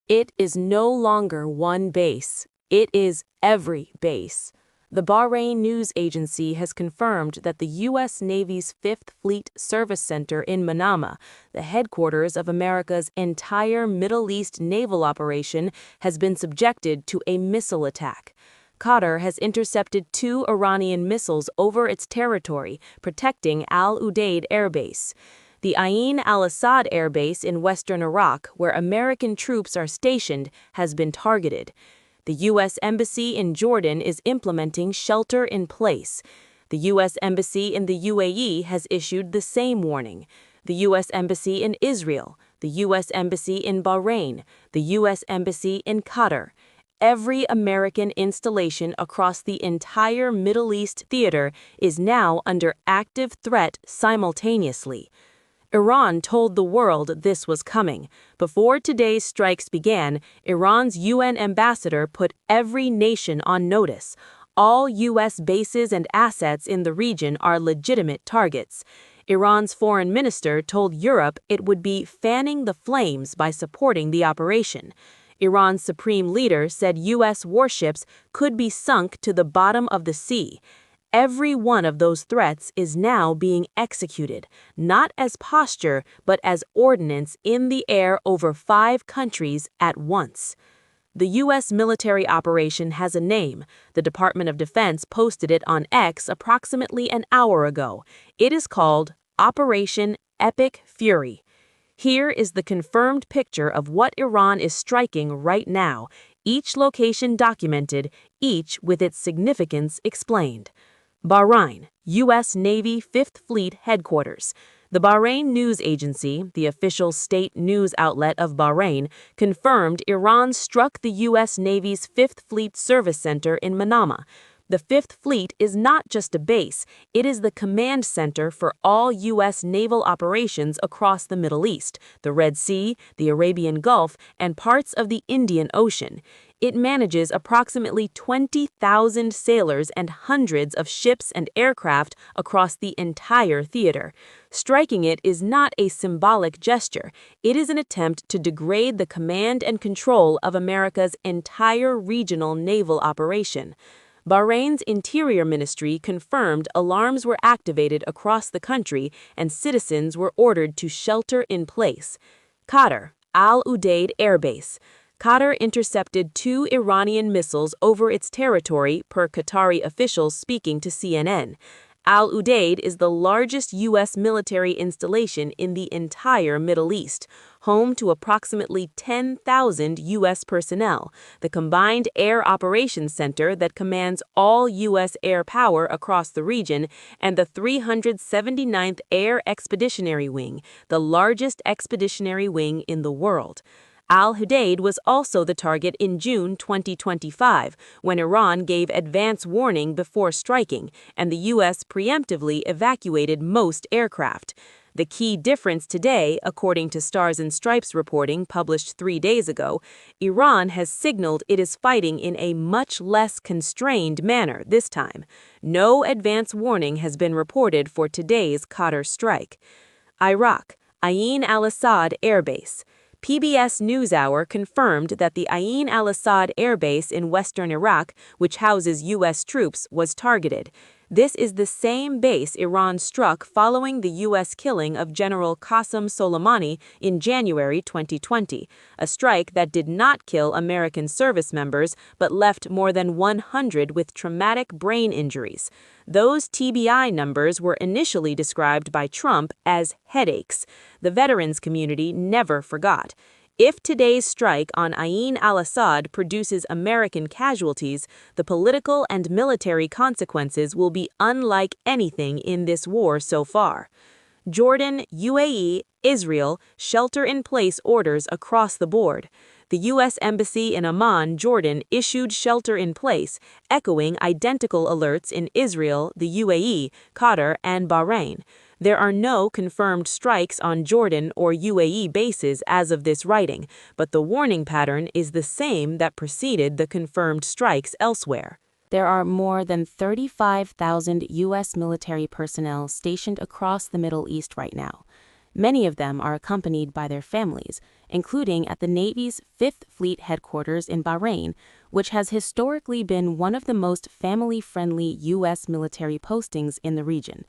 It is no longer one base. It is every base. The Bahrain news agency has confirmed that the U.S. Navy's Fifth Fleet Service Center in Manama, the headquarters of America's entire Middle East naval operation, has been subjected to a missile attack. Qatar has intercepted 2 Iranian missiles over its territory, protecting al-Udeid Air Base. The al-Assad Air Base in western Iraq, where American troops are stationed, has been targeted. The U.S. Embassy in Jordan is implementing shelter in place. The U.S. Embassy in the UAE has issued the same warning. The U.S. Embassy in Israel, the U.S. Embassy in Bahrain, the U.S. Embassy in Qatar. Every American installation across the entire Middle East theater is now under active threat simultaneously. Iran told the world this was coming. Before today's strikes began, Iran's UN ambassador put every nation on notice. All U.S. bases and assets in the region are legitimate targets. Iran's foreign minister told Europe it would be fanning the flames by supporting the operation. Iran's supreme leader said U.S. warships could be sunk to the bottom of the sea. Every one of those threats is now being executed, not as posture, but as ordnance in the air over 5 countries at once. The U.S. military operation has a name. The Department of Defense posted it on X approximately an hour ago. It is called Operation Epic Fury. Here is the confirmed picture of what Iran is striking right now, each location documented, each with its significance explained. Bahrain, U.S. Navy Fifth Fleet Headquarters. The Bahrain news agency, the official state news outlet of Bahrain, confirmed Iran struck the U.S. Navy's Fifth Fleet Service Center in Manama. The Fifth Fleet is not just a base, it is the command center for all U.S. naval operations across the Middle East, the Red Sea, the Arabian Gulf, and parts of the Indian Ocean. It manages approximately 20,000 sailors and hundreds of ships and aircraft across the entire theater. Striking it is not a symbolic gesture. It is an attempt to degrade the command and control of America's entire regional naval operation. Bahrain's Interior Ministry confirmed alarms were activated across the country and citizens were ordered to shelter in place. Qatar, al-Udeid Air Base. Qatar intercepted 2 Iranian missiles over its territory, per Qatari officials speaking to CNN. Al-Udeid is the largest U.S. military installation in the entire Middle East, home to approximately 10,000 U.S. personnel, the combined air operations center that commands all U.S. air power across the region, and the 379th Air Expeditionary Wing, the largest expeditionary wing in the world. Al-Udeid was also the target in June 2025, when Iran gave advance warning before striking, and the U.S. preemptively evacuated most aircraft. The key difference today, according to Stars and Stripes reporting published 3 days ago, Iran has signaled it is fighting in a much less constrained manner this time. No advance warning has been reported for today's Qatar strike. Iraq, al-Assad Air Base. PBS NewsHour confirmed that the al-Assad Air Base in western Iraq, which houses U.S. troops, was targeted. This is the same base Iran struck following the U.S. killing of General Qasem Soleimani in January 2020, a strike that did not kill American service members but left more than 100 with traumatic brain injuries. Those TBI numbers were initially described by Trump as headaches. The veterans community never forgot. If today's strike on al-Assad produces American casualties, the political and military consequences will be unlike anything in this war so far. Jordan, UAE, Israel, shelter-in-place orders across the board. The U.S. Embassy in Amman, Jordan, issued shelter-in-place, echoing identical alerts in Israel, the UAE, Qatar, and Bahrain. There are no confirmed strikes on Jordan or UAE bases as of this writing, but the warning pattern is the same that preceded the confirmed strikes elsewhere. There are more than 35,000 U.S. military personnel stationed across the Middle East right now. Many of them are accompanied by their families, including at the Navy's 5th Fleet headquarters in Bahrain, which has historically been one of the most family-friendly U.S. military postings in the region.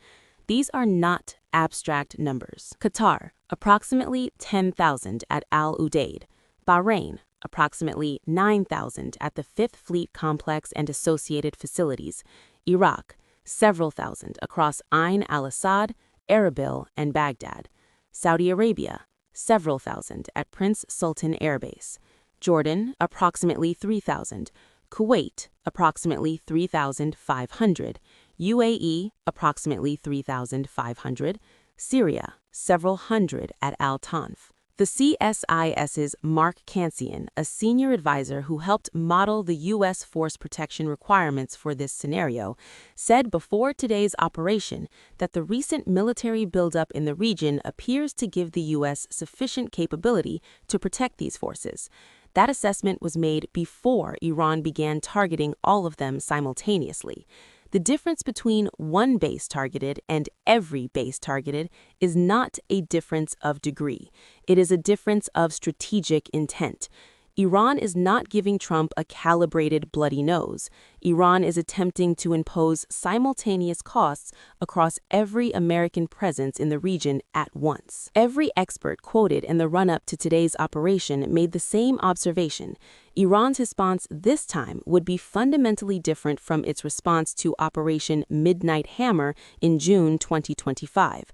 These are not abstract numbers. Qatar, approximately 10,000 at al-Udeid. Bahrain, approximately 9,000 at the 5th Fleet Complex and associated facilities. Iraq, several thousand across Ain al-Assad, Erbil, and Baghdad. Saudi Arabia, several thousand at Prince Sultan Air Base. Jordan, approximately 3,000. Kuwait, approximately 3,500. UAE, approximately 3,500. Syria, several hundred at Al-Tanf. The CSIS's Mark Cancian, a senior advisor who helped model the U.S. force protection requirements for this scenario, said before today's operation that the recent military buildup in the region appears to give the U.S. sufficient capability to protect these forces. That assessment was made before Iran began targeting all of them simultaneously. The difference between one base targeted and every base targeted is not a difference of degree. It is a difference of strategic intent. Iran is not giving Trump a calibrated bloody nose. Iran is attempting to impose simultaneous costs across every American presence in the region at once. Every expert quoted in the run-up to today's operation made the same observation. Iran's response this time would be fundamentally different from its response to Operation Midnight Hammer in June 2025.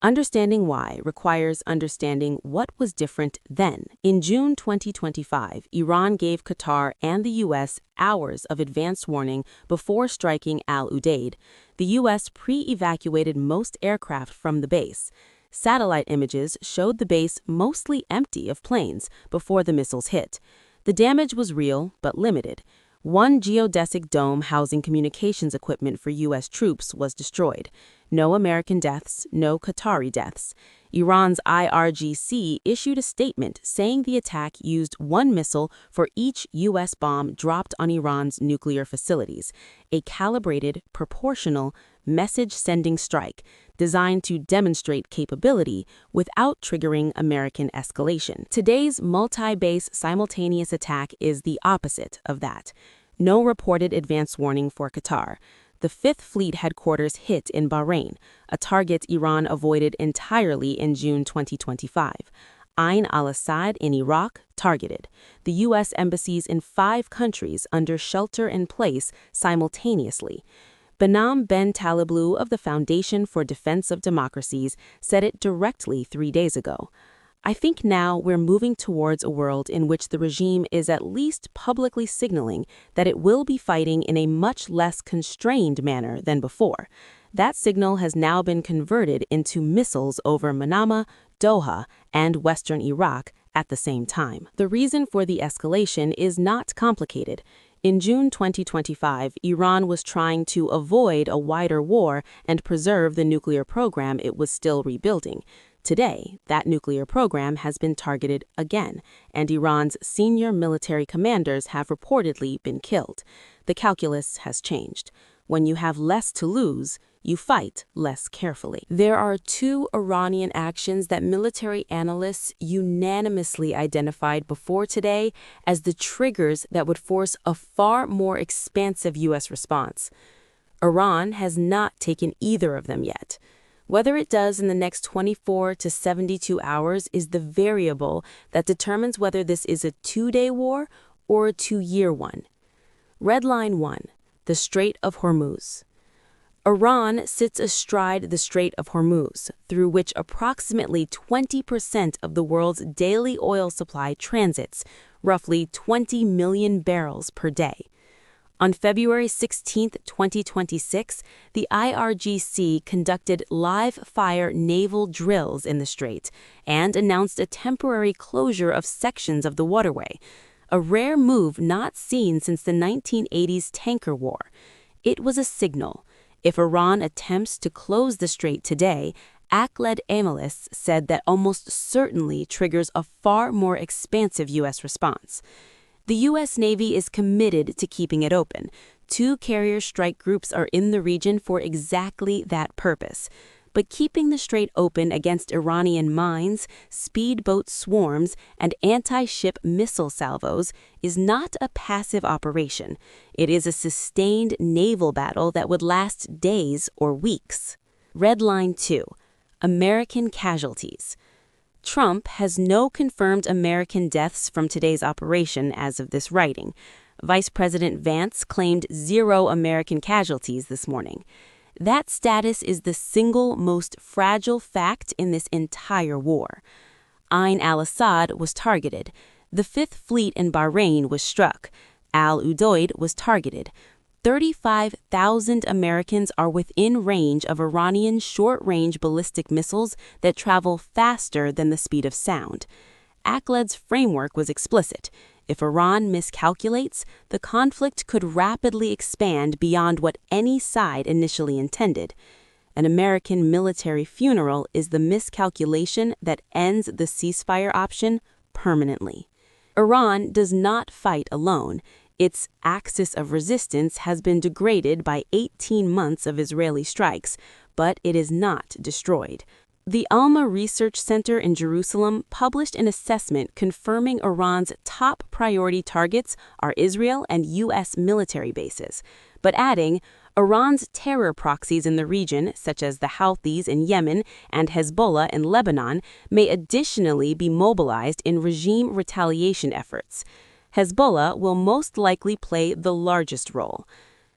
Understanding why requires understanding what was different then. In June 2025, Iran gave Qatar and the U.S. hours of advance warning before striking al-Udeid. The U.S. pre-evacuated most aircraft from the base. Satellite images showed the base mostly empty of planes before the missiles hit. The damage was real but limited. One geodesic dome housing communications equipment for U.S. troops was destroyed. No American deaths, no Qatari deaths. Iran's IRGC issued a statement saying the attack used one missile for each U.S. bomb dropped on Iran's nuclear facilities, a calibrated, proportional, message-sending strike designed to demonstrate capability without triggering American escalation. Today's multi-base simultaneous attack is the opposite of that. No reported advance warning for Qatar. The 5th Fleet headquarters hit in Bahrain, a target Iran avoided entirely in June 2025. Ain al-Assad in Iraq, targeted. The U.S. embassies in 5 countries under shelter-in-place simultaneously. Behnam Ben Taleblu of the Foundation for Defense of Democracies said it directly 3 days ago. I think now we're moving towards a world in which the regime is at least publicly signaling that it will be fighting in a much less constrained manner than before. That signal has now been converted into missiles over Manama, Doha, and western Iraq at the same time. The reason for the escalation is not complicated. In June 2025, Iran was trying to avoid a wider war and preserve the nuclear program it was still rebuilding. Today, that nuclear program has been targeted again, and Iran's senior military commanders have reportedly been killed. The calculus has changed. When you have less to lose, you fight less carefully. There are 2 Iranian actions that military analysts unanimously identified before today as the triggers that would force a far more expansive U.S. response. Iran has not taken either of them yet. Whether it does in the next 24 to 72 hours is the variable that determines whether this is a 2-day war or a 2-year one. Red line 1, the Strait of Hormuz. Iran sits astride the Strait of Hormuz, through which approximately 20% of the world's daily oil supply transits, roughly 20 million barrels per day. On February 16, 2026, the IRGC conducted live-fire naval drills in the strait and announced a temporary closure of sections of the waterway, a rare move not seen since the 1980s tanker war. It was a signal. If Iran attempts to close the strait today, ACLED analysts said that almost certainly triggers a far more expansive U.S. response. The U.S. Navy is committed to keeping it open. 2 carrier strike groups are in the region for exactly that purpose. but keeping the strait open against Iranian mines, speedboat swarms, and anti-ship missile salvos is not a passive operation. It is a sustained naval battle that would last days or weeks. Red Line 2. American casualties. Trump has no confirmed American deaths from today's operation as of this writing. Vice President Vance claimed 0 American casualties this morning. That status is the single most fragile fact in this entire war. al-Assad was targeted. The Fifth Fleet in Bahrain was struck. Al-Udeid was targeted. 35,000 Americans are within range of Iranian short-range ballistic missiles that travel faster than the speed of sound. Akled's framework was explicit. If Iran miscalculates, the conflict could rapidly expand beyond what any side initially intended. An American military funeral is the miscalculation that ends the ceasefire option permanently. Iran does not fight alone. Its axis of resistance has been degraded by 18 months of Israeli strikes, but it is not destroyed. The Alma Research Center in Jerusalem published an assessment confirming Iran's top priority targets are Israel and U.S. military bases, but adding, Iran's terror proxies in the region, such as the Houthis in Yemen and Hezbollah in Lebanon, may additionally be mobilized in regime retaliation efforts. Hezbollah will most likely play the largest role.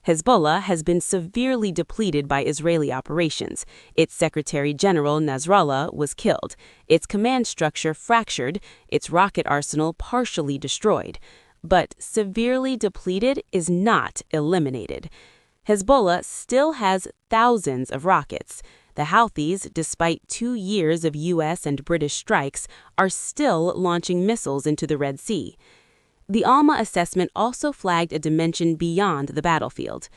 Hezbollah has been severely depleted by Israeli operations. Its Secretary General Nasrallah was killed, its command structure fractured, its rocket arsenal partially destroyed. But severely depleted is not eliminated. Hezbollah still has thousands of rockets. The Houthis, despite 2 years of U.S. and British strikes, are still launching missiles into the Red Sea. The Alma assessment also flagged a dimension beyond the battlefield.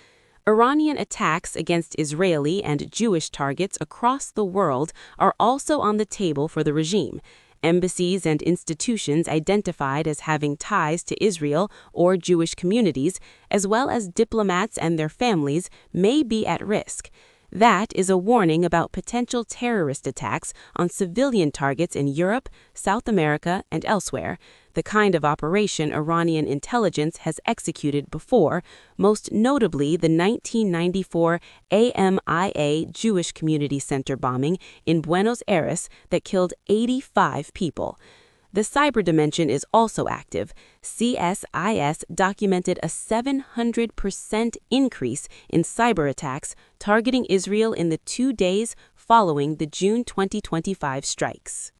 Iranian attacks against Israeli and Jewish targets across the world are also on the table for the regime. Embassies and institutions identified as having ties to Israel or Jewish communities, as well as diplomats and their families, may be at risk. That is a warning about potential terrorist attacks on civilian targets in Europe, South America, and elsewhere, the kind of operation Iranian intelligence has executed before, most notably the 1994 AMIA Jewish Community Center bombing in Buenos Aires that killed 85 people. The cyber dimension is also active. CSIS documented a 700% increase in cyber attacks targeting Israel in the 2 days following the June 2025 strikes.